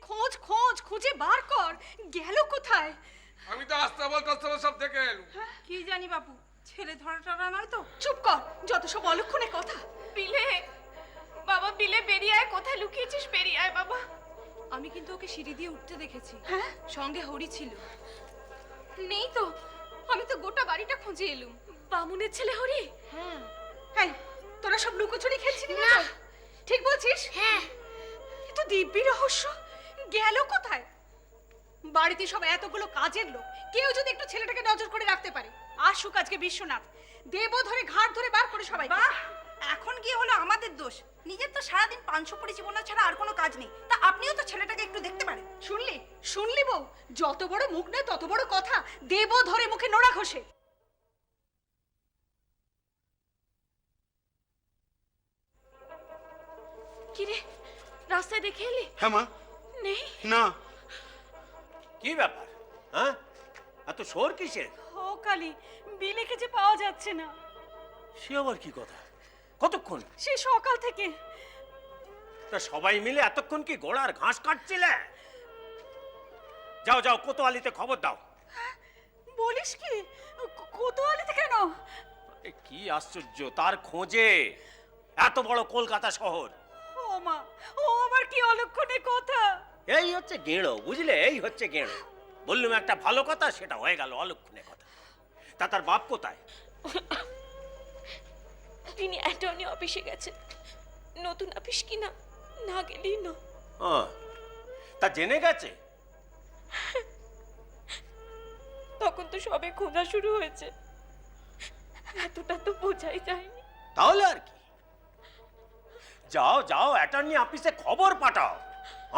খোঁজ খোঁজ খুঁজে বার কর, গেল কোথায়? আমি তো আস্তাবল টাস্তাবল সব দেখে এলুম। কি জানি বাপু, ছেলে ধরা টরা নয় তো? চুপ কর, যত সব অলক্ষণে কথা। বিলে, বাবা বিলে বেরিয়ে আয়, কোথায় লুকিয়েছিস বেরিয়ে আয় বাবা। আমি কিন্তু ওকে সিঁড়ি দিয়ে উঠতে দেখেছি। হ্যাঁ, সঙ্গে হরি ছিল। নেই তো, আমি তো গোটা বাড়িটা খুঁজে এলুম। বামুনের ছেলে হরি? হ্যাঁ। এই তোরা সব লুকোচুরি খেলছিলি না? না। ঠিক বলছিস? হ্যাঁ। এ তো দিব্যি রহস্য, গেল কোথায়? বাড়িতে সব এতগুলো কাজের লোক, কেউ যদি একটু ছেলেটাকে নজর করে রাখতে পারে। আসুক আজকে বিশ্বনাথ, দেব ধরে ঘাট ধরে বার করে সবাই। বাহ, এখন কি হলো আমাদের দোষ? নিজের তো সারাদিন পাঁচশো পরিজীবনা ছাড়া আর কোনো কাজ নেই, তা আপনিও তো ছেলেটাকে একটু দেখতে পারেন। শুনলি শুনলি বউ, যত বড় মুখ নয় তত বড় কথা, দেব ধরে মুখে নোড়া ঘষে। কি রে, রাস্তায় দেখে এলি? হ্যাঁ মা। নেই? না। কি ব্যাপার? হ্যাঁ, এত শোর কিসের? ও কালী, বিলেকে যে পাওয়া যাচ্ছে না। সে আবার কি কথা? কতক্ষণ? সে সকাল থেকে। তা সবাই মিলে এতক্ষণ কি গোড়ার ঘাস কাটছিলে? যাও যাও, কোতোয়ালিতে খবর দাও। বলিস কি? কোতোয়ালিতে কেন? এ কি আশ্চর্য, তার খোঁজে এত বড় কলকাতা শহর। ও মা, ও আবার কি অলক্ষণে কথা। এই হচ্ছে গেঁড়ো, বুঝলে? এই হচ্ছে গেঁড়ো। বললুম একটা ভালো কথা, সেটা হয়ে গেল অলক্ষণে কথা। তা তার বাপ কোথায়? তিনি অ্যাটর্নি অফিসে গেছেন। নতুন অফিস কিনা, না গেলেই না। তা জেনে গেছে? তখন তো সবে খোঁজা শুরু হয়েছে, এতটা তো বোঝাই যায়নি। তাহলে আর কি, যাও যাও অ্যাটর্নি অফিসে খবর পাঠাও।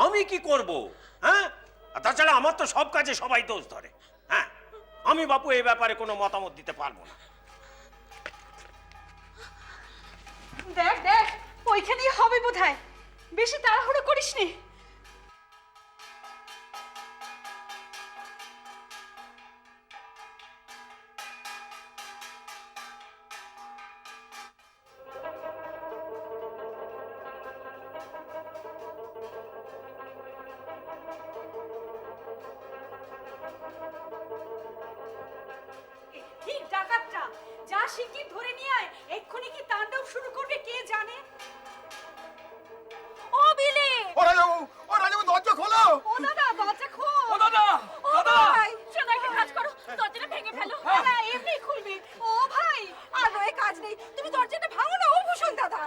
আমি কি করব? হ্যাঁ, আর তাছাড়া আমার তো সব কাজে সবাই দোষ ধরে। হ্যাঁ, আমি বাপু এই ব্যাপারে কোনো মতামত দিতে পারবো না। দেখ দেখ, ওইখানেই হবে বোধহয়, বেশি তাড়াহুড়ো করিস নি। ঠিক ডাকাতটা, যা শিগগির ধরে নিয়ে আয়, এক্ষুনি কি তাণ্ডব শুরু করবে কে জানে। ও বিলে, ও রাজাবু দরজা খোলো। ও দাদা দরজা খোল। ও দাদা, ও দাদা। ভাই, শোনো, একটা কাজ করো, দরজাটা ভেঙে ফেলো। না এমনি খুলবি। ও ভাই, আর নয় কাজ নেই, তুমি দরজাটা ভাঙো না। ও ভূষণ দাদা,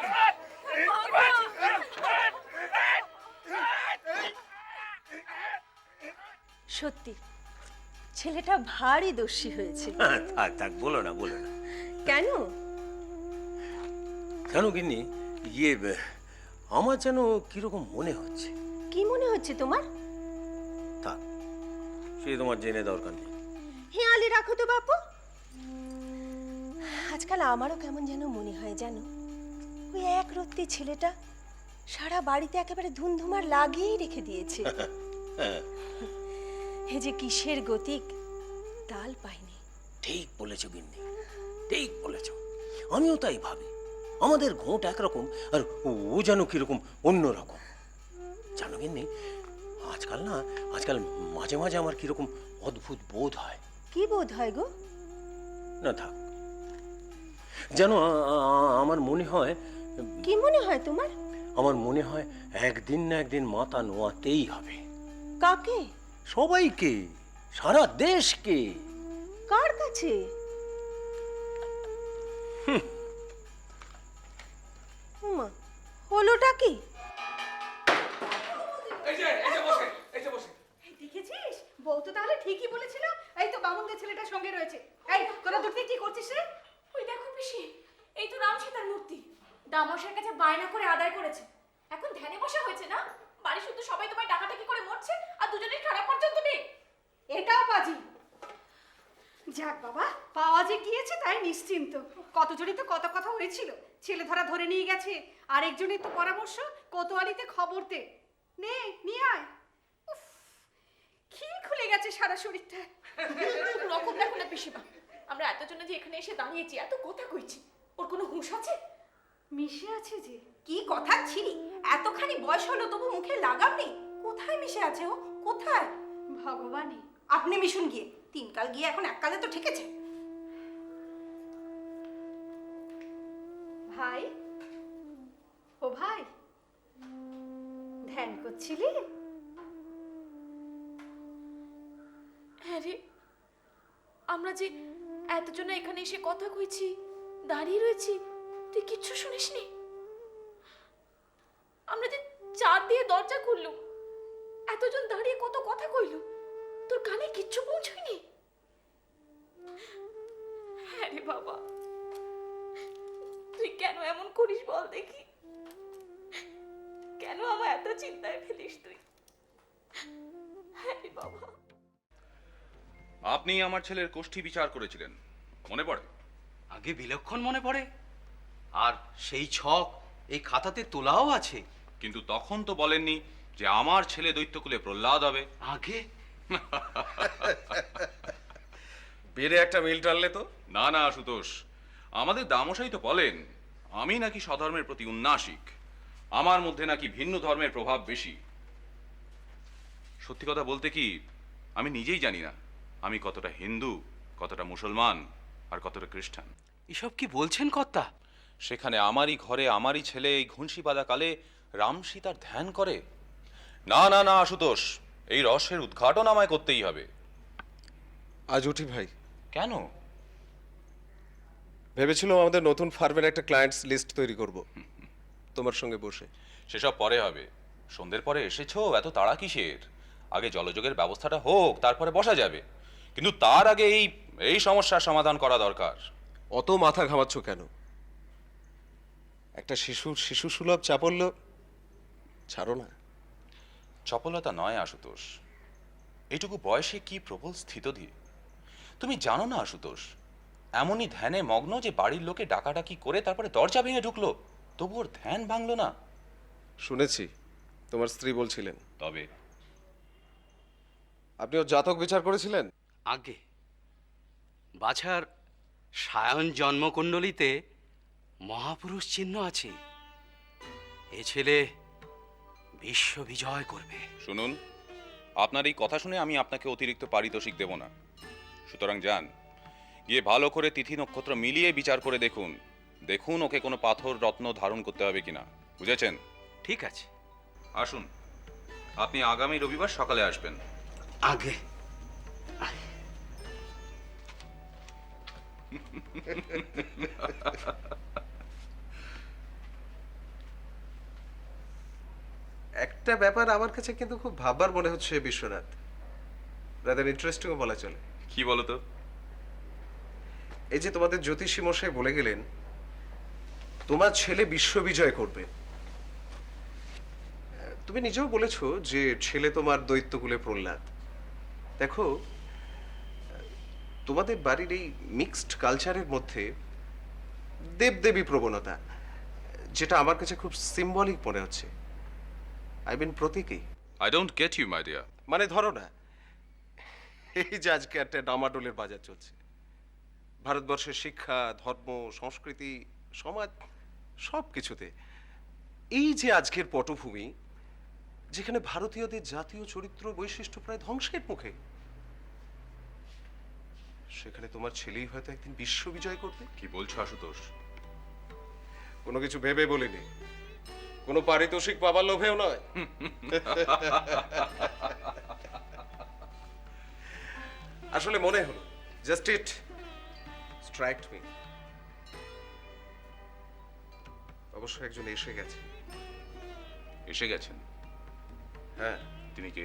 সত্যি ছেলেটা ভারী দোষী হয়েছে। থাক থাক, বলো না বলো না। কেন? কেন গিন্নি, ইয়ে আমার যেন কিরকম মনে হচ্ছে। কি মনে হচ্ছে তোমার? থাক, সে তোমার জেনে দরকার নেই। হেয়ালি রাখো তো বাপু। আজকাল আমারও কেমন যেন মনে হয় জানো, ওই এক রত্তি ছেলেটা সারা বাড়িতে একেবারে ধুমধুমার লাগিয়েই রেখে দিয়েছে। এ যে কিসের গতিক তাল পাইনি। ঠিক বলেছ গিন্নি, ঠিক বলেছ। আমিও তাই ভাবি, আমাদের ঘোট একরকম আর ও যেন কিরকম অন্যরকম। জানো গিন্নি, আজকাল মাঝে মাঝে আমার কিরকম অদ্ভুত বোধ হয়। কি বোধ হয় গো? না থাক, যেন আমার মনে হয়। কি মনে হয় তোমার? আমার মনে হয় একদিন না একদিন মাথা নোয়াতেই হবে। কাকে? সবাইকে, সারা দেশকে। কার কাছে? মা, হলোটা কি? এই যে বসে, এই যে বসে। দেখেছিস, বউ তো তাহলে ঠিকই বলেছিল। এই তো বামুনদের ছেলেটা সঙ্গে রয়েছে। এই তোরা দুটি কি করছিস রে? ওই দেখো পিসি, এই তো রাম সীতার মূর্তি। দামোশের কাছে বায়না করে আদায় করেছে, এখন ধ্যানে বসা হয়েছে না। বাড়ি শুদ্ধ সবাই তোমায় ডাকাডাকি করে মরছে, আর দুজনের খারাপ পর্যন্ত নেই। এটাও পাজি। যাক বাবা, পাওয়া যে গিয়েছে তাই নিশ্চিন্ত। কত জনই তো কত কথা হয়েছিল, ছেলে ধরা ধরে নিয়ে গেছে। আরেকজনের তো পরামর্শ কোতোয়ালিতে খবর দে। নে নিয়ে আয়। উফ, কি খুলে গেছে সারা শরীরটা। রকম দেখো না পিসিমা, আমরা এতজনে যে এখানে এসে দাঁড়িয়েছি, এত কথা কইছি, ওর কোনো হুঁশ আছে? মিশে আছে যে। কি কথা ছিরি, এতখানি বয়স হলো তবু মুখে লাগাম নেই। কোথায় মিশে আছে ও? কোথায়? ভগবানই। আপনি মিশুন গিয়ে, 3 কাল গিয়ে এখন 1 কালে তো ঠেকেছে। ভাই, ও ভাই, ধ্যান করছিলি? হ্যাঁ রে, আমরা যে এতজন এখানে এসে কথা কইছি, দাঁড়িয়ে রয়েছি, তুই কিচ্ছু শুনিসনি? আমরা যে চার দিয়ে দরজা খুললুম, এতজন দাঁড়িয়ে কত কথা কইল, তোর কানে কিচ্ছু পৌঁছয়নি? হ্যাঁ রে বাবা, তুই কেন এমন করিস বল দেখি? কেন আমার এত চিন্তায় ফেলিস তুই? হ্যাঁ রে বাবা। আপনি আমার ছেলের কোষ্ঠী বিচার করেছিলেন, মনে পড়ে? আগে বিলক্ষণ মনে পড়ে। আর সেই ছক এই খাতাতে তোলাও আছে। কিন্তু তখন তো বলেননি যে আমার ছেলে দৈত্যকুলে প্রহ্লাদ হবে। আগে বেড়ে একটা মিল টানলে তো। না না আশুতোষ, আমাদের দামশাই তো বলেন আমি নাকি স্বধর্মের প্রতি উন্নাসিক, আমার মধ্যে নাকি ভিন্ন ধর্মের প্রভাব বেশি। সত্যি কথা বলতে কি, আমি নিজেই জানি না আমি কতটা হিন্দু, কতটা মুসলমান, আর কতটা খ্রিস্টান। এসব কি বলছেন কর্তা? সেখানে আমারই ঘরে আমারই ছেলে এই ঘুনসি বাঁধা কালে রাম সীতার ধ্যান করে। না না না আশুতোষ, এই রহস্যের উদ্ঘাটন আমায় করতেই হবে। আজ উঠি ভাই। কেন? ভেবেছিলাম আমাদের নতুন ফার্মের একটা ক্লায়েন্টস লিস্ট তৈরি করব তোমার সঙ্গে বসে। সেসব পরে হবে, সন্ধ্যের পরে এসেছো, এত তাড়া কিসের? আগে জলযোগের ব্যবস্থাটা হোক, তারপরে বসা যাবে। কিন্তু তার আগে এই এই সমস্যার সমাধান করা দরকার। অত মাথা ঘামাচ্ছ কেন? একটা শিশু সুলভ চাপল্য ছাড়ো না। চপলতা নয় আশুতোষ, এইটুকু বয়সে কি প্রবল স্থিতধী। তুমি জানো না আশুতোষ, এমনই ধ্যানে মগ্ন যে বাড়ির লোকে ডাকাডাকি করে তারপরে দরজা ভেঙে ঢুকলো, তবু ওর ধ্যান ভাঙলো না। শুনেছি তোমার স্ত্রী বলছিলেন। তবে আপনি ওর জাতক বিচার করেছিলেন? আগে বাছার সায়ন জন্মকুণ্ডলিতে মহাপুরুষ চিহ্ন আছে। এ ছেলে বিশ্ব বিজয় করবে। শুনুন, আপনার এই কথা শুনে আমি আপনাকে অতিরিক্ত পারিতোষিক দেব না। সুতরাং যান, গিয়ে ভালো করে তিথি নক্ষত্র মিলিয়ে বিচার করে দেখুন, দেখুন ওকে কোনো পাথর রত্ন ধারণ করতে হবে কিনা। বুঝেছেন? ঠিক আছে। আসুন, আপনি আগামী রবিবার সকালে আসবেন। আগে একটা ব্যাপার আমার কাছে কিন্তু খুব ভাববার মনে হচ্ছে বিশ্বনাথ, রাদার ইন্টারেস্টিংও বলা চলে। কি বলো তো? এই যে তোমাদের জ্যোতিষী মশাই বলে গেলেন তোমার ছেলে বিশ্ববিজয় করবে, তুমি নিজেও বলেছো যে ছেলে তোমার দৈত্যকুলে প্রহ্লাদ। দেখো, তোমাদের বাড়ির এই মিক্সড কালচারের মধ্যে দেবদেবী প্রবণতা, যেটা আমার কাছে খুব সিম্বলিক মনে হচ্ছে, আই মিন প্রতীকী। I don't get you my dear. মানে ধরো না, এই যে আজকে একটা ডামাডোলের বাজার চলছে, ভারতবর্ষের শিক্ষা, ধর্ম, সংস্কৃতি, সমাজ সব কিছুতে এই যে আজকের পটভূমি, যেখানে ভারতীয়দের জাতীয় চরিত্র বৈশিষ্ট্য প্রায় ধ্বংসের মুখে, সেখানে তোমার ছেলেই হয়তো একদিন বিশ্ববিজয় করবে। কি বলছো আশুতোষ? কোনো কিছু ভেবে বলিনি, কোনো পারিতোষিক পাবার লোভেও নয়। আসলে মনে হলো, জাস্ট ইট স্ট্রাইকড মি। অবশ্য একজন এসে গেছে। এসে গেছেন? হ্যাঁ। তিনি কে?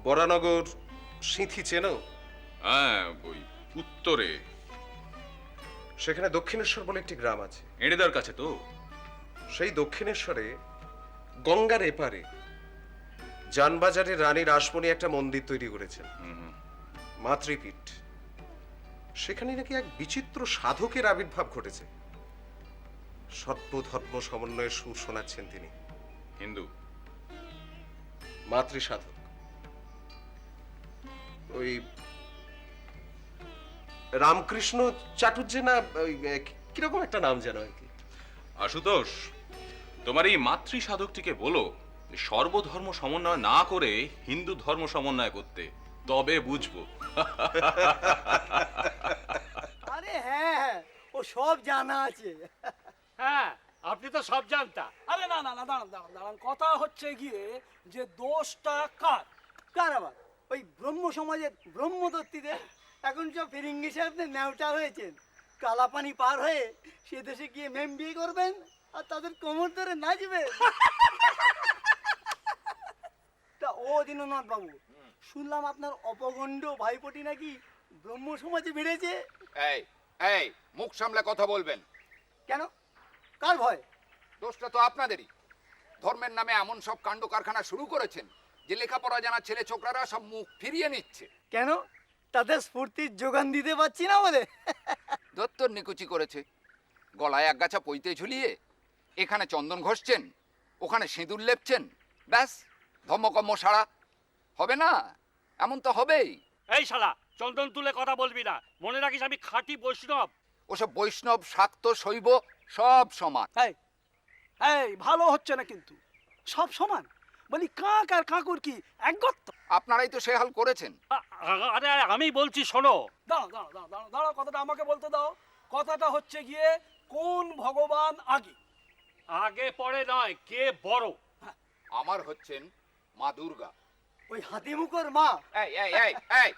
বরানগর সিঁথি চেনো? হ্যাঁ, ওই উত্তরে সেখানে দক্ষিণেশ্বর বলে একটি গ্রাম আছে। এড়েদার কাছে তো? সেই দক্ষিণেশ্বরে গঙ্গার এপারে জানবাজারে রানী রাসমণি একটা মন্দির তৈরি করেছেন, মাতৃপীঠ। সেখানে নাকি এক বিচিত্র সাধকের আবির্ভাব ঘটেছে। সর্বধর্ম সমন্বয়ের সুর শোনাচ্ছেন তিনি। হিন্দু? মাতৃ সাধক। ওই রামকৃষ্ণ চাটুর্যে না, কিরকম একটা নাম যেন আর কি। আশুতোষ, তোমার এই মাতৃ সাধকটিকে বলো সর্বধর্ম সমন্বয় না করে হিন্দু ধর্ম সমন্বয় করতে, তবে বুঝবো। আরে হ্যাঁ হ্যাঁ, ও সব জানা আছে। হ্যাঁ, আপনি তো সব জানতা। আরে না না না, দাঁড়ান দাঁড়ান দাঁড়ান, কথা হচ্ছে গিয়ে যে দোষটা কার? কার আবার? ওই ব্রহ্ম সমাজের ব্রহ্মদত্তীদের। এখন সব ফিরিঙ্গি সাহেবদের ন্যাওটা হয়েছেন, কালাপানি পার হয়ে সে দেশে গিয়ে মেম বিয়ে করবেন আর তাদের কোমর ধরে নাচবেন। তা ও দীননাথ বাবু, শুনলাম আপনার অপগণ্ড ভাইপোটি নাকি ব্রহ্ম সমাজে বেড়েছে। এই এই মুখ সামলে কথা বলবেন। কেন? কার ভয়? দোষটা তো আপনাদেরই। ধর্মের নামে এমন সব কাণ্ড কারখানা শুরু করেছেন যে লেখাপড়া জানা ছেলে ছোকরারা সব মুখ ফিরিয়ে নিচ্ছে। কেন? তাদের স্ফূর্তির যোগান দিতে পারছি না বলে? দত্তর নিকুচি করেছে, গলায় একগাছা পইতে ঝুলিয়ে এখানে চন্দন ঘষছেন, ওখানে সিঁদুর লেপছেন, ব্যাস ধর্মকর্ম সারা হবে না? এমন তো হবেই। এই শালা, চন্দন তুলে কথা বলবি না, মনে রাখিস আমি খাঁটি বৈষ্ণব। ওসব বৈষ্ণব শাক্ত শৈব সব সমান। এই এই ভালো হচ্ছে না কিন্তু, সব সমান বলি, কাক আর কাকুর কি এক গত্ত? আপনারাই তো সে হাল করেছেন। আরে আমি বলছি শোনো। দাঁড়াও দাঁড়াও দাঁড়াও দাঁড়াও দাঁড়াও, কথাটা আমাকে বলতে দাও। কথাটা হচ্ছে গিয়ে কোন ভগবান আগে? আগে পরে নয়, কে বড়? আমার হচ্ছেন মা দুর্গা। ওই হাতিমুখর মা? এই এই এই এই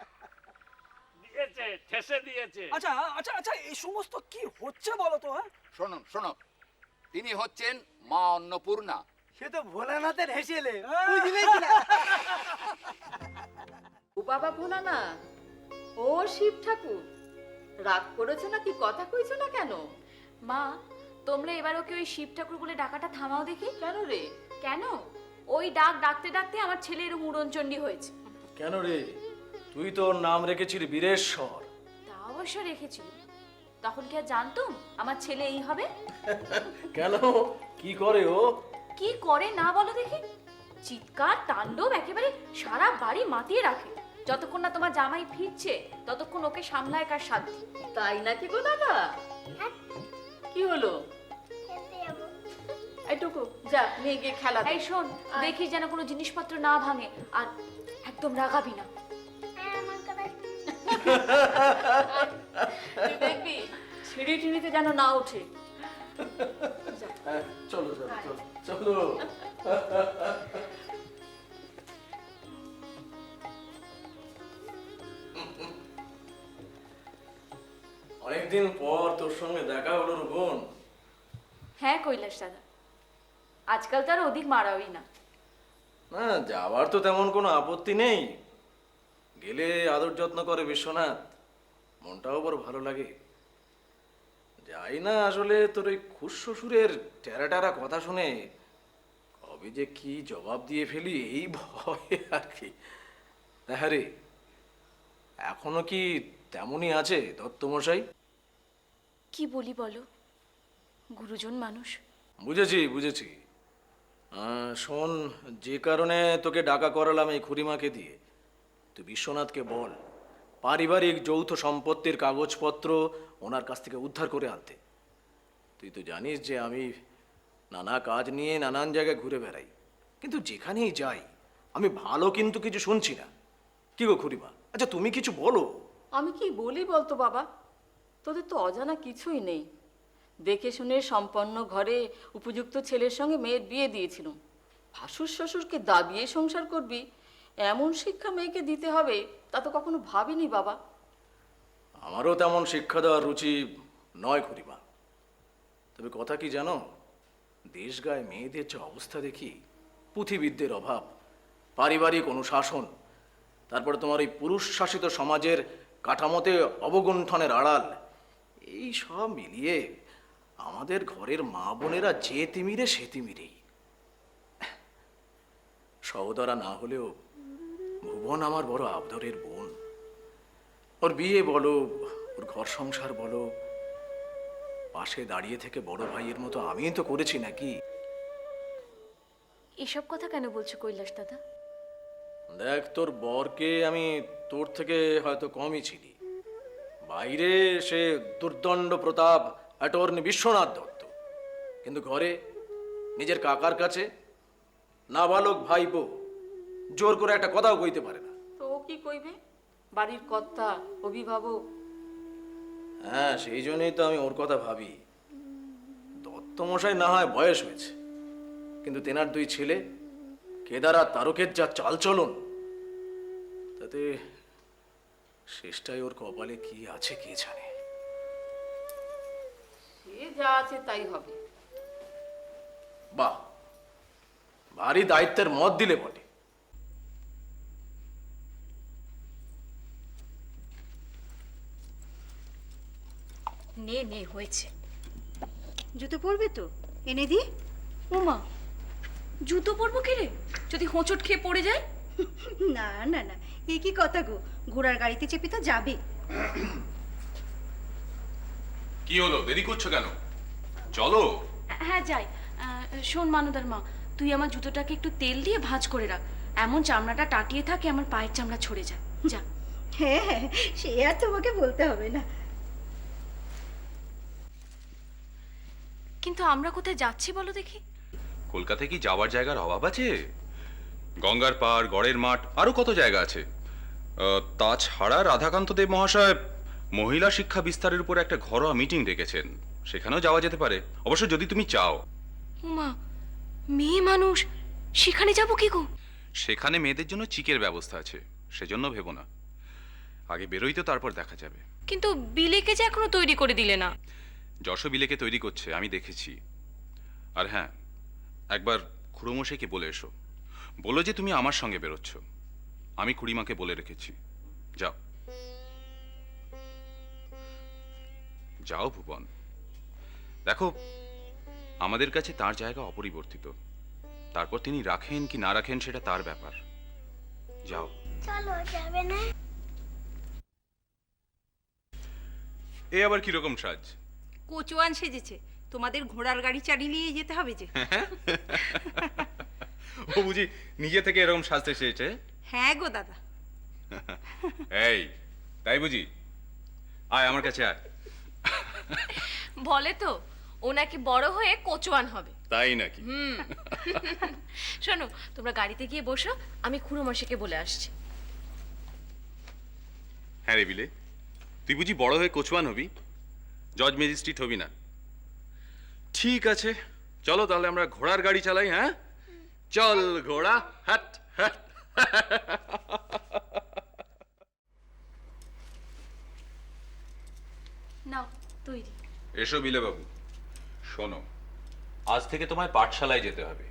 দিয়েছে, ঠেসে দিয়েছে। আচ্ছা আচ্ছা আচ্ছা, এই সমস্ত কি হচ্ছে বলো তো? হ্যাঁ, শুনুন শুনুন, তিনি হচ্ছেন মা অন্নপূর্ণা। সে তো ভোলানাথের হেসেলে, বুঝলে কি না? ও বাবা ভোলা না, ও শিব ঠাকুর, রাগ করেছো না কি? কথা কইছো না কেন? মা, তোমরা এবার ওকে ওই শিব ঠাকুর বলে ডাকাটা থামাও দেখি। কেন রে? কেন? ওই ডাক ডাকতে ডাকতে আমার ছেলের মুড়নচণ্ডী হয়েছে। কেন রে? তুই তো ওর নাম রেখেছিলি বীরেশ্বর। তা অবশ্য রেখেছিল, তখন কি আর জানতুম আমার ছেলে এই হবে? কেন, কি করে ও? কি করে না বলো দেখি? চিৎকার তাণ্ডব একেবারে সারা বাড়ি মাতিয়ে রাখে। যতক্ষণ না তোমার জামাই ফিরছে ততক্ষণ ওকে সামলায় কার সাধ্য। তাই নাকি গো দাদা? কি হলো? এইটুকু যা নিয়ে গিয়ে খেলা। এই শোন, দেখিস যেন কোনো জিনিসপত্র না ভাঙে, আর একদম রাগাবি না। দেখবি সিঁড়ি টিড়িতে যেন না ওঠে। চলো চলো চলো চলো। অনেকদিন পর তোর সঙ্গে দেখা হলো বোন। হ্যাঁ কৈলাস দাদা, আজকাল তার অধিক মারাওই না। না, যাওয়ার তো তেমন কোনো আপত্তি নেই, গেলে আদর যত্ন করে বিশ্বনাথ, মনটাও বড় ভালো লাগে। যাই না, আসলে তোর ওই খুশ শ্বশুরের টেরা টেরা কথা শুনে কবে যে কি জবাব দিয়ে ফেলি এই ভয়ে আর কি। হ্যাঁ রে, এখনো কি তেমনই আছে দত্তমশাই? কি বলি বলো, গুরুজন মানুষ। বুঝেছি বুঝেছি। শোন, যে কারণে তোকে ডাকা করালাম এই খুড়িমাকে দিয়ে, তুই বিশ্বনাথকে বল পারিবারিক যৌথ সম্পত্তির কাগজপত্র ওনার কাছ থেকে উদ্ধার করে আনতে। তুই তো জানিস যে আমি নানা কাজ নিয়ে নানান জায়গায় ঘুরে বেড়াই, কিন্তু যেখানেই যাই আমি ভালো কিন্তু কিছু শুনছি না। কি গো খুড়িমা, আচ্ছা তুমি কিছু বলো। আমি কি বলি বলতো বাবা, তোদের তো অজানা কিছুই নেই। দেখে শুনে সম্পন্ন ঘরে উপযুক্ত ছেলের সঙ্গে মেয়ের বিয়ে দিয়েছিলাম। ভাসুর শ্বশুরকে দাবিয়ে সংসার করবি, এমন শিক্ষা মেয়েকে দিতে হবে তা তো কখনো ভাবিনি বাবা। আমারও তেমন শিক্ষা দেওয়ার রুচি নয় খুড়িমা, তবে কথা কি জানো, দেশ গায়ে মেয়েদের যে অবস্থা দেখি, পুঁথিবিদ্যের অভাব, পারিবারিক অনুশাসন, তারপরে তোমার এই পুরুষ শাসিত সমাজের কাঠামোতে অবগুণ্ঠনের আড়াল, এই সব মিলিয়ে আমাদের ঘরের মা বোনেরা যে তিমিরে সে তিমিরেই। সহদরা না হলেও ভুবন আমার বড় আবদরের বোন। ওর বিয়ে বলো, ওর ঘর সংসার বলো, পাশে দাঁড়িয়ে থেকে বড় ভাইয়ের মতো আমিই তো করেছি নাকি। এসব কথা কেন বলছো কৈলাস দাদা? দেখ, তোর বরকে আমি তোর থেকে হয়তো কমই চিনি। বাইরে সে দুর্দণ্ড প্রতাপ অ্যাটর্নি বিশ্বনাথ দত্ত, কিন্তু ঘরে নিজের কাকার কাছে নাবালক ভাইপো জোর করে একটা কথাও কইতে পারে না। তো ও কি কইবে? বাড়ির কর্তা, অভিভাবক। হ্যাঁ, সেই জন্যই তো আমি ওর কথা ভাবি। দত্তমশাই না হয় বয়স হয়েছে, কিন্তু তেনার দুই ছেলে কেদার আর তারকের যা চালচলন, তাতে শেষটাই ওর কপালে কি আছে কে জানে। সে যা আছে তাই হবে। বাহ, ভারী দায়িত্বের মত দিলে বটে। নে নে হয়েছে। জুতো পরবে তো? এনে দি। উমা, জুতো পরবো কি রে? যদি হোঁচট খেয়ে পড়ে যায়? না না না, এ কি কথা গো, ঘোড়ার গাড়িতে চেপে তো যাবে। কি হলো, দেরি করছো কেন? চলো। হ্যাঁ যাই। শোন মানুদার মা, তুই আমার জুতোটাকে একটু তেল দিয়ে ভাঁজ করে রাখ, এমন চামড়াটা টাটিয়ে থাকে আমার পায়ের চামড়া ছড়ে যায়। যা। হ্যাঁ হ্যাঁ, সে আর তোমাকে বলতে হবে না। কিন্তু আমরা কোথায় যাচ্ছি বলো দেখি? কলকাতায় কি যাওয়ার জায়গার অভাব আছে? গঙ্গার পাড়, গড়ের মাঠ, আরো কত জায়গা আছে। তাছাড়া রাধাকান্ত দেব মহাশয় মহিলা শিক্ষা বিস্তারের উপর একটা ঘরোয়া মিটিং ডেকেছেন, সেখানেও যাওয়া যেতে পারে, অবশ্য যদি তুমি চাও। উমা, মেয়ে মানুষ, সেখানে যাবো কি গো? সেখানে মেয়েদের জন্য চিকের ব্যবস্থা আছে, সেজন্য ভেবো না। আগে বেরোই তো, তারপর দেখা যাবে। কিন্তু বিলেকে যে এখনো তৈরি করে দিলে না। যশো বিলেকে তৈরি করছে, আমি দেখেছি। আর হ্যাঁ, একবার খুড়োমশাইকে বলে এসো, বলো যে তুমি আমার সঙ্গে বেরোচ্ছ। আমি খুড়িমাকে বলে রেখেছি। যাও যাও ভুবন, দেখো আমাদের কাছে তার জায়গা অপরিবর্তিত, তারপর তিনি রাখেন কি না রাখেন সেটা তার ব্যাপার। যাও। চলো, যাবে না? এ আবার কিরকম সাজ? কোচওয়ান সেজেছে, তোমাদের ঘোড়ার গাড়ি চালিয়ে নিয়ে যেতে হবে যে। ও বুঝি নিজে থেকে এরকম সাজতে চেয়েছে? হ্যাঁ গো দাদা। এই, তাই বুঝি? আয় আমার কাছে আয়। বলে তো ও নাকি বড় হয়ে কোচওয়ান হবে। তাই নাকি? শোনো, তোমরা গাড়িতে গিয়ে বসো, আমি খুড়োমশাইকে বলে আসছি। হ্যাঁ রে বিলে, তুই বুঝি বড় হয়ে কোচওয়ান হবি, জজ ম্যাজিস্ট্রেট হবি না? ঠিক আছে, চলো তাহলে আমরা ঘোড়ার গাড়ি চালাই। হ্যাঁ, চল ঘোড়া, হাট হাট। নাও তৈরি। এসো বিলে বাবু, শোনো, আজ থেকে তোমায় পাঠশালায় যেতে হবে।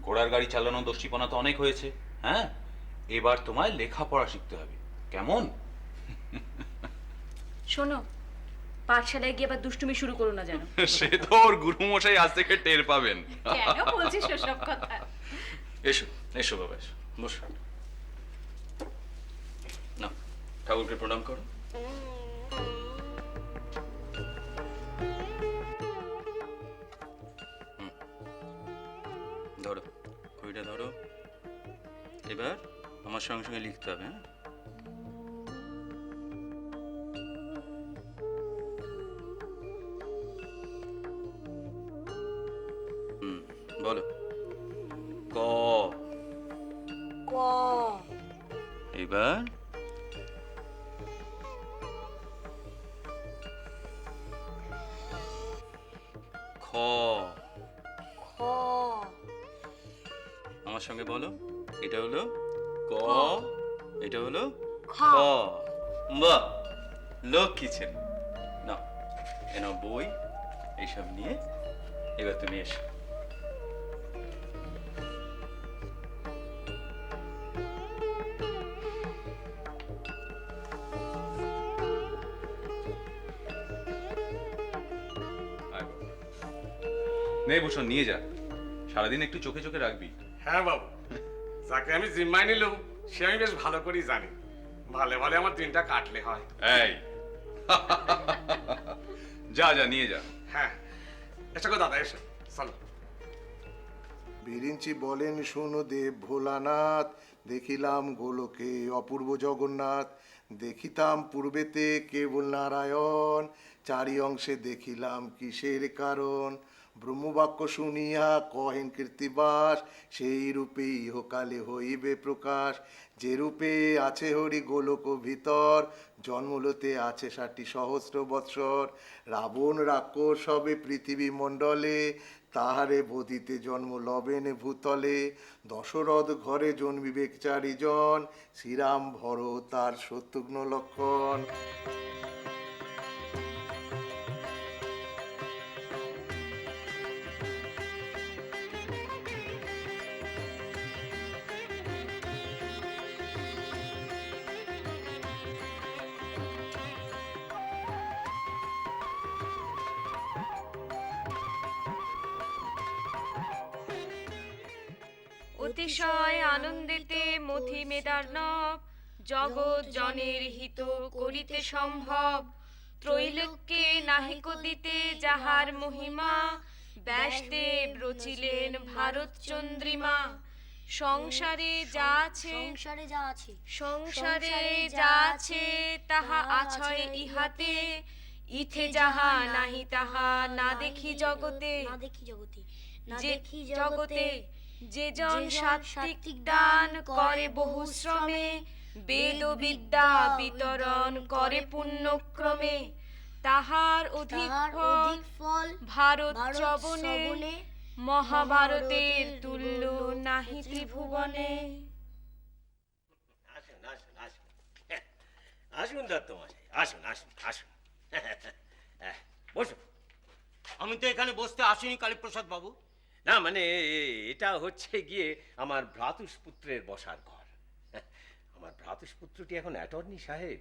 ঘোড়ার গাড়ি চালানো দস্যিপনা তো অনেক হয়েছে, হ্যাঁ? এবার তোমায় লেখাপড়া শিখতে হবে, কেমন? শোনো, পাঠশালায় গিয়ে আবার দুষ্টুমি শুরু করো না যেন। সে তো ওর গুরুমশাই আজ থেকে টের পাবেন। কেন বলছিস সব কথা? এসো এসো বাবা, এসো বসো। না, ঠাকুরকে প্রণাম করো। ধরো, খড়িটা ধরো। এবার আমার সঙ্গে সঙ্গে লিখতে হবে। হ্যাঁ, বলো। ক। ক। এবার খ। খ। আমার সঙ্গে বলো, এটা হলো ক, এটা হলো খ। বাহ, লক্ষ্মী ছেলে। না, এনা বই এইসব নিয়ে এবার তুমি এসো। নে ভূষণ, নিয়ে যা, সারাদিন একটু চোখে চোখে রাখবি। হ্যাঁ বাবু, যাকে আমি জিম্মায় নিলাম সে আমি বেশ ভালো করেই জানি, ভালে ভালে আমার দিনটা কাটলে হয়। এই, যা যা, নিয়ে যা। হ্যাঁ, এসো গো দাদা, এসো, চলো। বিরিঞ্চি বলেন শোনো দেব ভোলানাথ, দেখিলাম গোলকে অপূর্ব জগন্নাথ, দেখিতাম পূর্বেতে কেবল নারায়ণ, চারি অংশে দেখিলাম কিসের কারণ, ব্রহ্মবাক্য শুনিয়া কহেন কীর্তিবাস, সেই রূপে ইহকালে হইবে প্রকাশ। যে রূপে আছে হরি গোলক ভিতর, জন্মলতে আছে 60 সহস্র বৎসর। রাবণ রাক্ষস সবে পৃথিবী মণ্ডলে, তাহারে বধিতে জন্ম লবেন ভূতলে। দশরথ ঘরে জন্মিবেক 4 জন, শ্রীরাম ভরত তার শত্রুঘ্ন লক্ষণ। অতিশয় আনন্দিতে মথি মেদার্ণব, জগৎ জনের হিত করিতে সম্ভব। ত্রৈলোক্যে নাহিক দিতে যাহার মহিমা, ব্যাসদেব রচিলেন ভারত চন্দ্রিমা। সংসারে যা আছে তাহা আছয় ইহাতে, ইথে যাহা নাহি তাহা না দেখি জগতে। যে জগতে যে জন সাত্ত্বিক দান করে বহু শ্রমে, বেদ বিদ্যা বিতরণ করে পুণ্যক্রমে, তাহার অধিক ফল ভারত শ্রবণে, মহাভারতের তুল্য নাহি ত্রিভুবনে। আসুন আসুন আসুন, আসুন দত্তমশাই, আসুন আসুন আসুন, বসুন। আমি তো এখানে বসতে আসিনি কালীপ্রসাদ বাবু। না মানে এটা হচ্ছে গিয়ে আমার ভ্রাতুষ্পুত্রের বসার ঘর। আমার ভ্রাতুষ্পুত্রটি এখন অ্যাটর্নি সাহেব,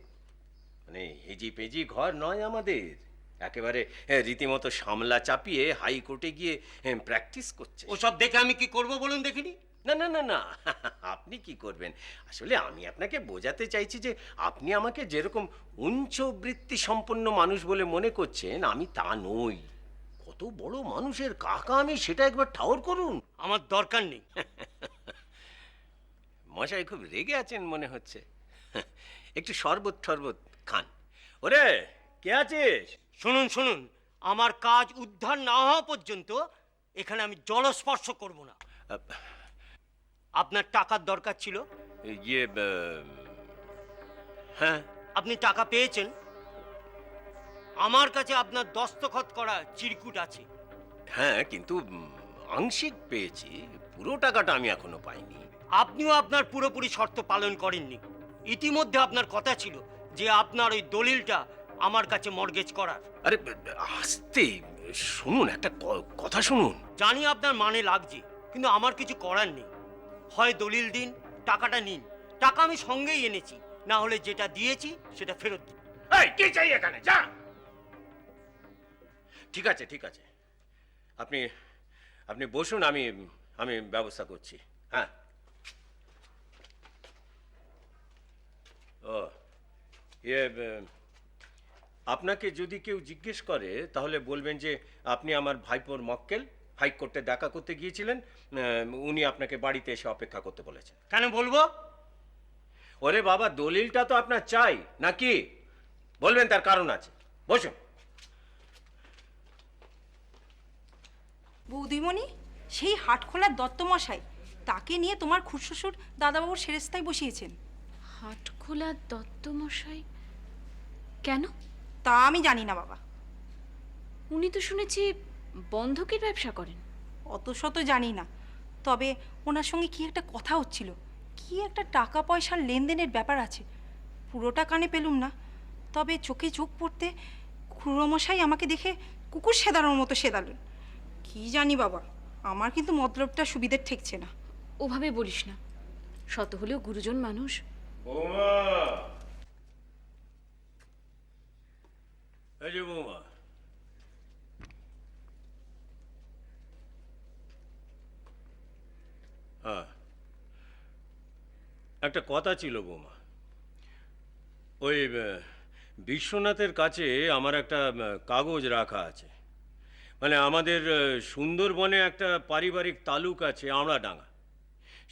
মানে হেজি পেজি ঘর নয় আমাদের, একেবারে রীতিমতো সামলা চাপিয়ে হাইকোর্টে গিয়ে প্র্যাকটিস করছে। ওসব দেখে আমি কি করব বলুন দেখিনি? না না না না, আপনি কি করবেন? আসলে আমি আপনাকে বোঝাতে চাইছি যে আপনি আমাকে যেরকম উচ্চ বৃত্তি সম্পন্ন মানুষ বলে মনে করছেন, আমি তা নই। কত বড় মানুষের কাকা আমি, সেটা একবার ঠাউর করুন। আমার দরকার নেই। মশাই খুব রেগে আছেন মনে হচ্ছে, একটু শরবত টরবত খান। ওরে কে আছিস? শুনুন শুনুন, আমার কাজ উদ্ধার না হওয়া পর্যন্ত এখানে আমি জলস্পর্শ করব না। আপনার টাকার দরকার ছিল? ইয়ে হ্যাঁ। আপনি টাকা পেয়েছেন? আমার কাছে আপনার দস্তখত করা চিরকুট আছে। হ্যাঁ, কিন্তু আংশিক পেয়েছি, পুরো টাকাটা আমি এখনো পাইনি। আপনিও আপনার পুরোপুরি শর্ত পালন করেননি। ইতিমধ্যে আপনার কথা ছিল যে আপনার ওই দলিলটা আমার কাছে মর্গেজ করার। আরে আস্তে শুনুন, একটা কথা শুনুন। জানি আপনার মানে লাগছে, কিন্তু আমার কিছু করার নেই। হয় দলিল দিন, টাকাটা নিন। টাকা আমি সঙ্গেই এনেছি, না হলে যেটা দিয়েছি সেটা ফেরত দিন। এই কি চাই এখানে? যা। ঠিক আছে ঠিক আছে, আপনি আপনি বসুন, আমি আমি ব্যবস্থা করছি। হ্যাঁ। ও ইয়ে, আপনাকে যদি কেউ জিজ্ঞেস করে তাহলে বলবেন যে আপনি আমার ভাইপোর মক্কেল, হাইকোর্টে দেখা করতে গিয়েছিলেন, উনি আপনাকে বাড়িতে এসে অপেক্ষা করতে বলেছেন। কেন বলবো? ওরে বাবা, দলিলটা তো আপনার চাই নাকি? বলবেন, তার কারণ আছে। বসুন। বৌদিমণি, সেই হাটখোলার দত্তমশাই, তাকে নিয়ে তোমার খুড়শ্বশুর দাদাবাবুর সেরেস্তায় বসিয়েছেন। হাটখোলা দত্তমশাই কেন? তা আমি জানি না বাবা। উনি তো শুনেছি বন্ধকের ব্যবসা করেন। অত শত জানি না, তবে ওনার সঙ্গে কি একটা কথা হচ্ছিল, কি একটা টাকা পয়সার লেনদেনের ব্যাপার আছে। পুরোটা কানে পেলুম না, তবে চোখে চোখ পড়তে খুড়োমশাই আমাকে দেখে কুকুর সেদানোর মতো সেদালেন। কি জানি বাবা, আমার কিন্তু মতলবটা সুবিধের ঠেকছে না। ওভাবে বলিস না, শত হলেও গুরুজন মানুষ। বৌমা, এই যে বৌমা, হ্যাঁ একটা কথা ছিল বৌমা। ওই বিশ্বনাথের কাছে আমার একটা কাগজ রাখা আছে, মানে আমাদের সুন্দরবনে একটা পারিবারিক তালুক আছে আমড়াডাঙ্গা,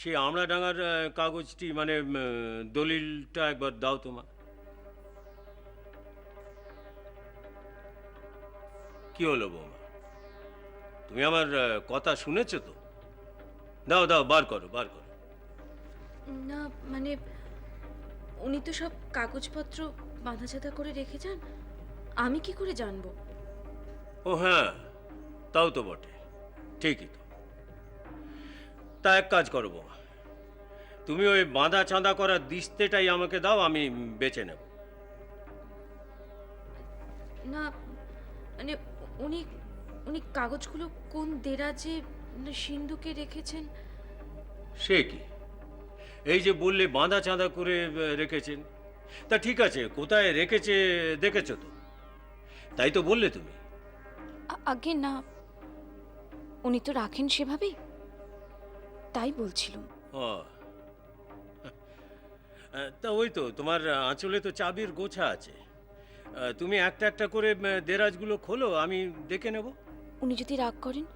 সেই আমড়াডাঙ্গার কাগজটি মানে দলিলটা একবার দাও তোমা। কি হলো বৌমা? তুমি আমার কথা শুনেছো তো? দাও দাও, বার করো বার করো। না মানে উনি তো সব কাগজপত্র বাঁধাচাঁধা করে রেখে যান, আমি কি করে জানবো? ও হ্যাঁ, তাও তো বটে, ঠিকই তো। তা এক কাজ করো বৌমা, তুমি ওই বাঁধা চাঁদা করার দিস্তেটাই আমাকে দাও, আমি বেচে নেব। না মানে উনি উনি কাগজগুলো কোন দেরাজে সিন্ধুকে রেখেছেন? সে কি, এই যে বললে বাঁধা চাঁদা করে রেখেছেন, তা ঠিক আছে, কোথায় রেখেছে দেখেছো তো? তাই তো বললে তুমি। আগে না, উনি তো রাখেন সেভাবেই, তাই বলছিলাম। ও তা ওই তো তোমার আঁচলে তো চাবির গোছা আছে, তুমি একটা একটা করে দেরাজগুলো খোলো, আমি দেখে নেব। উনি যদি রাগ করেন,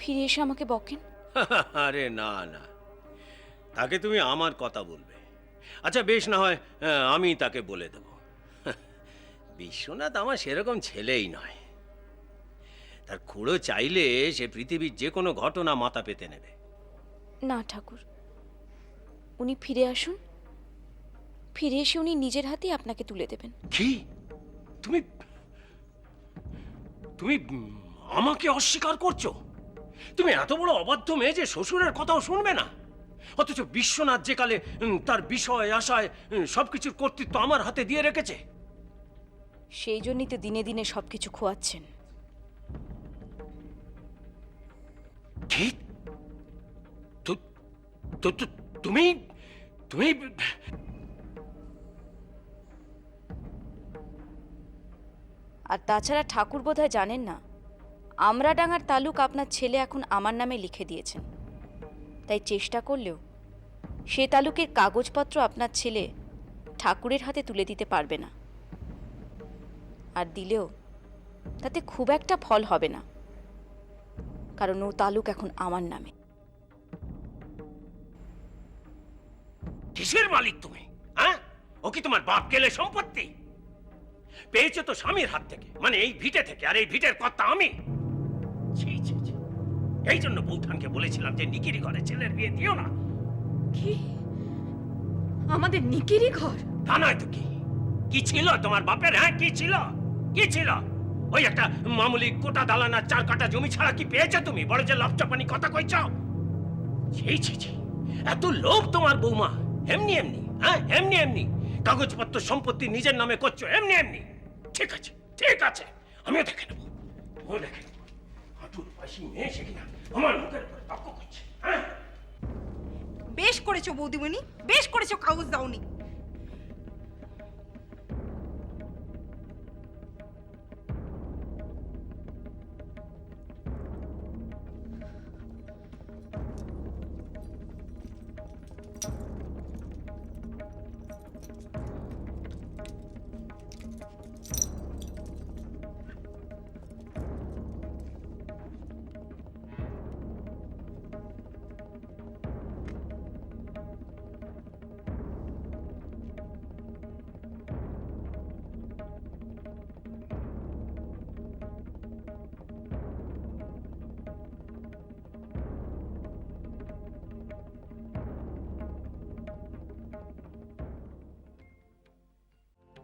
ফিরে এসে আমাকে বকেন? আরে না না, তাকে তুমি আমার কথা বলবে। আচ্ছা বেশ, না হয় আমি তাকে বলে দেব। বিশ্বনাথ আমার সেরকম ছেলেই নয়, তার খুড়ো চাইলে সে পৃথিবীর যে কোনো ঘটনা মাথা পেতে নেবে। না ঠাকুর, উনি ফিরে আসুন, ফিরে এসে উনি নিজের হাতেই আপনাকে তুলে দেবেন। কি তুমি তুমি আমাকে অস্বীকার করছো? তুমি এত বড় অবাধ্য মেয়ে যে শ্বশুরের কথাও শুনবে না, অথচ বিশ্বনাথ যে কালে তার বিষয় আশায় সবকিছুর কর্তৃত্ব আমার হাতে দিয়ে রেখেছে। সেই জন্যই তো দিনে দিনে সবকিছু খোয়াচ্ছেন। কি তুমি তুমি আর তাছাড়া ঠাকুর বোধহয় জানেন না, আমরাডাঙ্গার তালুক আপনার ছেলে এখন আমার নামে লিখে দিয়েছেন। তাই চেষ্টা করলেও সে তালুকের কাগজপত্র আপনার ছেলে ঠাকুরের হাতে তুলে দিতে পারবে না, আর দিলেও তাতে খুব একটা ফল হবে না, কারণ ও তালুক এখন আমার নামে। কিসের মালিক তুমি? হ্যাঁ, ও কি তোমার বাপ গেলে সম্পত্তি? পেয়েছো তো স্বামীর হাত থেকে, মানে এই ভিটে থেকে, আর এই ভিটের কর্তা আমি। ছি ছি ছি, এই জন্য বৌঠানকে বলেছিলাম যে নিকিরি ঘরে ছেলের বিয়ে দিও না। কি আমাদের নিকিরি ঘর? তা নয় তো কি, কি ছিল তোমার বাপের? হ্যাঁ কি ছিল, কি ছিল? ওই একটা মামুলি কোটা দালান আর 4 কাঠা জমি ছাড়া কি পেয়েছো তুমি? বড় যে লপচাপানি কথা কইছ। ছি ছি ছি, এত লোভ তোমার বৌমা, এমনি এমনি, হ্যাঁ এমনি এমনি কাগজপত্র সম্পত্তি নিজের নামে করছো, এমনি এমনি। ঠিক আছে ঠিক আছে, আমিও দেখে নেবো, ও দেখে নেবো। হাঁটুর পাশি মেয়ে সে কিনা আমার মুখের উপরে তর্ক করছে। হ্যাঁ বেশ করেছো বৌদিমণি, বেশ করেছো কাগজ দাওনি।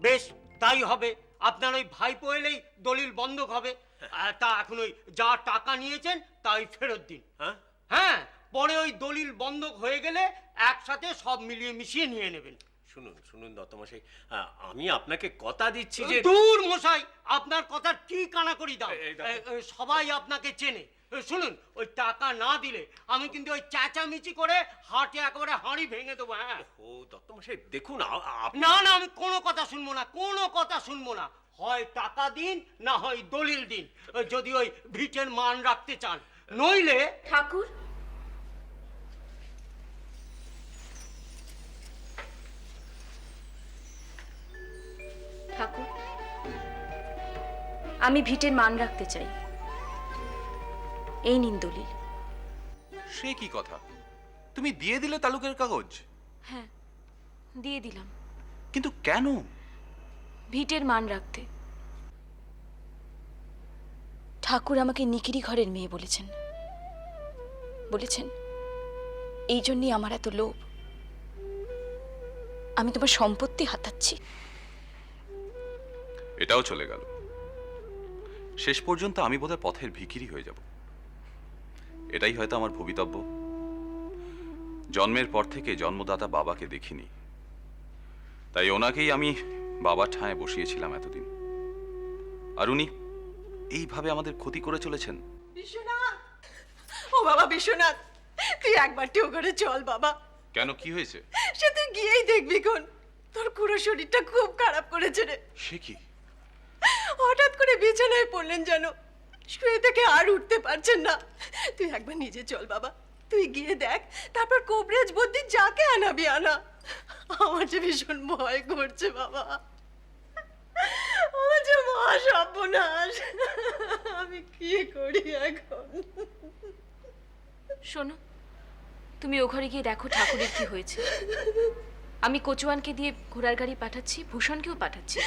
বেশ তাই হবে, আপনার ওই ভাইপো এলেই দলিল বন্ধক হবে। তা এখন ওই যা টাকা নিয়েছেন তাই ফেরত দিন। হ্যাঁ, পরে ওই দলিল বন্ধক হয়ে গেলে একসাথে সব মিলিয়ে মিশিয়ে নিয়ে নেবেন। শুনুন শুনুন দত্তমশাই, আমি আপনাকে কথা দিচ্ছি যে দূর মশাই, আপনার কথা কি কানাকড়ি দাও, সবাই আপনাকে চেনে। শুনুন, ওই টাকা না দিলে আমি কিন্তু ওই চেঁচামেচি করে হাটে একেবারে হাঁড়ি ভেঙে দেবো। হ্যাঁ ও দত্তমশাই দেখুন, না না, আমি কোনো কথা শুনবো না, কোনো কথা শুনবো না। হয় টাকা দিন, না হয় দলিল দিন, যদি ওই ভিটের মান রাখতে চান, নইলে। ঠাকুর, ঠাকুর, আমি ভিটের মান রাখতে চাই, এই নিন দলিল। সে কি কথা, তুমি দিয়ে দিলে তালুকের কাগজ? হ্যাঁ, দিয়ে দিলাম। কিন্তু কেন? ভিটের মান রাখতে। ঠাকুর আমাকে নিকিরি ঘরের মেয়ে বলেছেন। বলেছেন এই জন্যই আমার এত লোভ। আমি তোমার সম্পত্তি হাতাচ্ছি। এটাও চলে গেল। শেষ পর্যন্ত আমি বোধহয় পথের ভিখিরি হয়ে যাব। এটাই হয়তো আমার ভবিতব্য। জন্মের পর থেকে জন্মদাতা বাবাকে দেখিনি, তাই ওনাকেই আমি বাবার ঠাঁয়ে বসিয়েছিলাম এতদিন। আর উনি এইভাবে আমাদের ক্ষতি করে চলেছেন। বিশ্বনাথ, ও বাবা বিশ্বনাথ, তুই একবারটিও করে চল বাবা। কেন, কি হয়েছে? সে তুই গিয়েই দেখবি কোন, তোর পুরো শরীরটা খুব খারাপ করেছে রে। সে কি? হঠাৎ করে বিছানায় পড়লেন যেন, শুয়ে থেকে আর উঠতে পারছেন না। তুই একবার নিজে চল বাবা, তুই গিয়ে দেখ, তারপর কোবরেজ বুদ্ধি যাকে আনাবি আনা। আমার যে ভীষণ ভয় করছে বাবা, আমার যে মহা সর্বনাশ, আমি কি করি এখন? শোনো, তুমি ও ঘরে গিয়ে দেখো ঠাকুরের কি হয়েছে। আমি কচুয়ানকে দিয়ে ঘোড়ার গাড়ি পাঠাচ্ছি, ভূষণকেও পাঠাচ্ছি,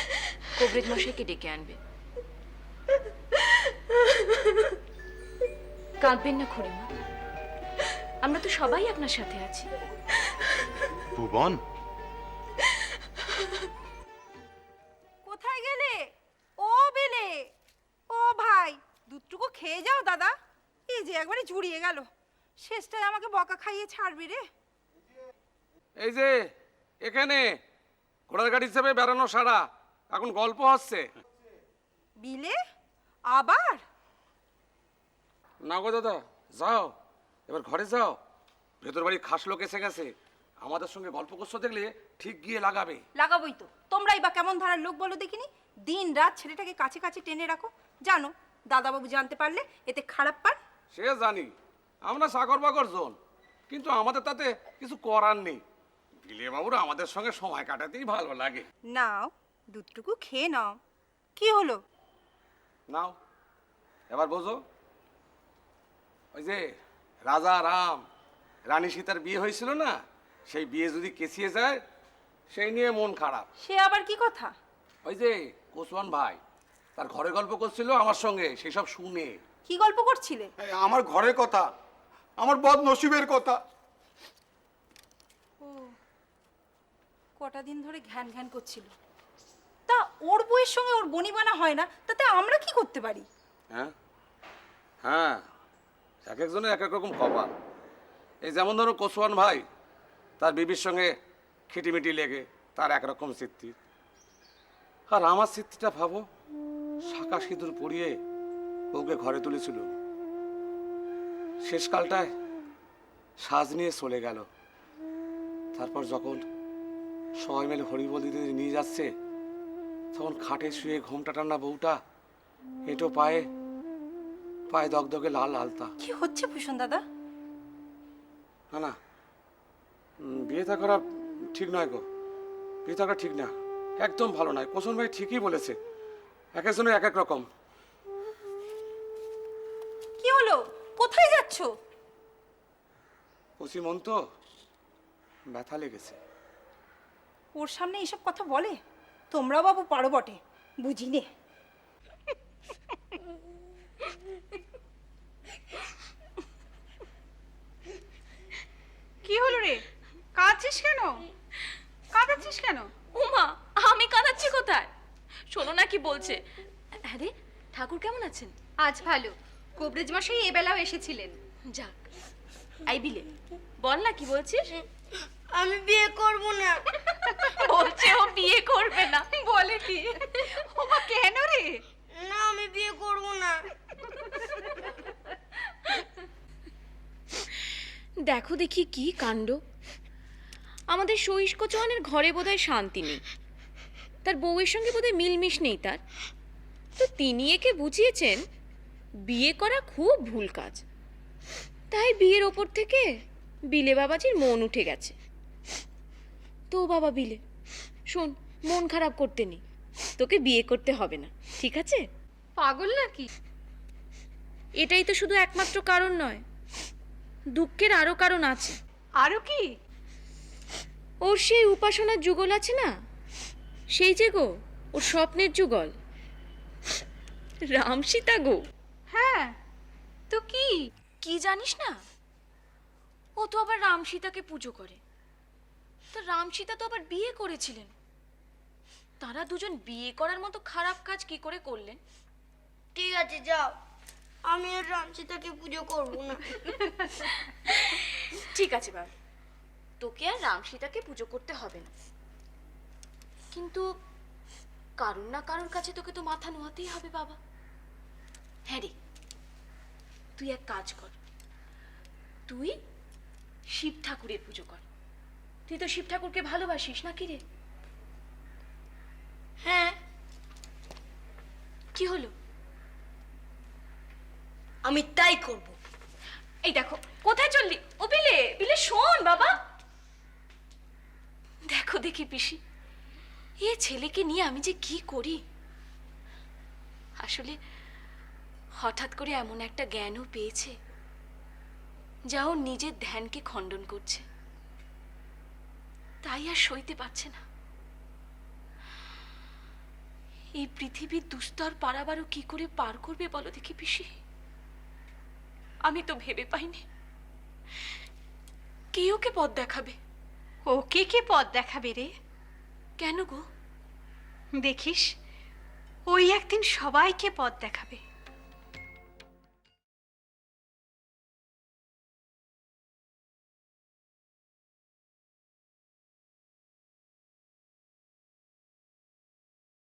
কোবরেজ মশাইকে ডেকে আনবে। কাঁদবেন না খুড়িমা, আমরা তো সবাই আপনার সাথে আছি। ভুবন, কোথায় গেলে? ও বেলে, ও ভাই, দুধটুকু খেয়ে যাও দাদা। এই যে একবারে জুড়িয়ে গেল, শেষটায় আমাকে বকা খাইয়ে ছাড়বি রে। এই যে এখানে ঘোড়ার গাড়ি হিসেবে বেড়ানো সারা এখন গল্প হচ্ছে। বিলে আবার? না গো দাদা, যাও এবার ঘরে যাও। ভেতর বাড়ি খাস লোক এসে গেছে, আমাদের সঙ্গে গল্প করছো দেখলে ঠিক গিয়ে লাগাবে। লাগাবই তো, তোমরাই বা কেমন ধারার লোক বলো দেখিনি। দিন রাত ছেলেটাকে কাছে কাছে টেনে রাখো, জানো দাদাবাবু জানতে পারলে এতে খারাপ পান। সে জানি, আমরা সাগর বাগর জন, কিন্তু আমাদের তাতে কিছু করার নেই। বিলে বাবুরা আমাদের সঙ্গে সময় কাটাতেই ভালো লাগে। নাও দুধটুকু খেয়ে নাও। কি হলো? নাও এবার বোঝো, ওই যে রাজা রাম রানী সীতার বিয়ে হয়েছিল না, সেই বিয়ে যদি কেচিয়ে যায় সেই নিয়ে মন খারাপ। সে আবার কি কথা? ওই যে কোসওয়ান ভাই তার ঘরে গল্প করছিল আমার সঙ্গে, সেই সব শুনে। কি গল্প করছিলে? আমার ঘরের কথা, আমার বদ নসিবের কথা। ও, কটা দিন ধরে ঘ্যান ঘ্যান করছিল। তা ওর বউয়ের সঙ্গে ওর বনিবানা হয় না, তাতে আমরা কি করতে পারি? হ্যাঁ হ্যাঁ, এক একজনের এক এক রকম কপাল। এই যেমন ধরো কোসওয়ান ভাই, তার বিবির সঙ্গে খিটিমিটি লেগে তার একরকম স্মৃতি। আর আমার স্মৃতিটা ভাবো, শাঁকা সিঁদুর পরিয়ে ওকে ঘরে তুলেছিল, শেষকালটায় সাজ নিয়ে চলে গেল। তারপর যখন সবাই মিলে হরিবল দিতে নিয়ে যাচ্ছে, তখন খাটে শুয়ে ঘোমটা টানা বউটা এঁটো পায়ে পায়ে দগদগে লাল আলতা। কি হচ্ছে ভূষণ দাদা? না না, বিয়ে থা করা ঠিক নয় গো, বিয়ে থাকা ঠিক না, একদম ভালো নয়। কোসন ভাই ঠিকই বলেছে, এক একজনের এক এক রকম। কি হলো? কোথায় যাচ্ছ? কচি মন তো, ব্যথা লেগেছে। ওর সামনে এসব কথা বলে? তোমরা বাবু পারো বটে, বুঝি নে। কি হলো রে, কাঁদছিস কেন? কাঁদাচ্ছিস কেন? উমা, আমি কাঁদাচ্ছি কোথায়? শোনো না কি বলছে। আরে ঠাকুর কেমন আছেন? আজ ভালো, কোবরেজ মশাই এবেলাও এসেছিলেন। যাক, আই বিলে বল না কি বলছিস। আমি বিয়ে করব না। বলছে ও বিয়ে করবে না। বলে কি? ওমা কেন রে? না, আমি বিয়ে করব না। দেখো দেখি কি কাণ্ড। আমাদের সহিষ্ক চৌহানের ঘরে বোধহয় শান্তি নেই, তার বউয়ের সঙ্গে বোধহয় মিলমিশ নেই তার। তো তিনি একে বুঝিয়েছেন বিয়ে করা খুব ভুল কাজ, তাই বিয়ের ওপর থেকে বিলে বাবাজির মন উঠে গেছে। তো বাবা বিলে, শোন, মন খারাপ করতে নেই, তোকে বিয়ে করতে হবে না, ঠিক আছে? পাগল নাকি? এটাই তো শুধু একমাত্র কারণ নয়, দুঃখের আরো কারণ আছে। আরো কি? ওর সেই উপাসনার যুগল আছে না, সেই যে গো ওর স্বপ্নের যুগল, রাম সীতা গো। হ্যাঁ তো কি কি জানিস না? ও তো আবার রাম সীতাকে পুজো করে। তো রাম সীতা তো আবার বিয়ে করেছিলেন। তারা দুজন বিয়ে করার মতো খারাপ কাজ কি করে করলেন? ঠিক আছে যাও, আমি আর রামসীতাকে পুজো করবো না। ঠিক আছে বাবা, তোকে আর রাম সীতাকে পুজো করতে হবে না, কিন্তু কারুর না কারুর কাছে তোকে তো মাথা নোয়াতেই হবে বাবা। হ্যাঁ রে, তুই এক কাজ কর, তুই শিব ঠাকুরের পুজো কর। তুই তো শিব ঠাকুরকে ভালোবাসিস নাকি রে? হ্যাঁ। কি হলো? আমি তাই করব। এই দেখো, কোথায় চললি? ও বিলে, বিলে শোন বাবা। দেখো দেখি পিসি, এ ছেলেকে নিয়ে আমি যে কি করি। আসলে হঠাৎ করে এমন একটা জ্ঞানও পেয়েছে যা ওর নিজের ধ্যানকে খণ্ডন করছে, তাই আর সইতে পারছে না। এই পৃথিবীর দুস্তর পারাবারও কি করে পার করবে বলো দেখি পিসি? আমি তো ভেবে পাইনি কে ওকে পথ দেখাবে। ওকে কে পথ দেখাবে রে? কেন গো? দেখিস, ওই একদিন সবাইকে পথ দেখাবে।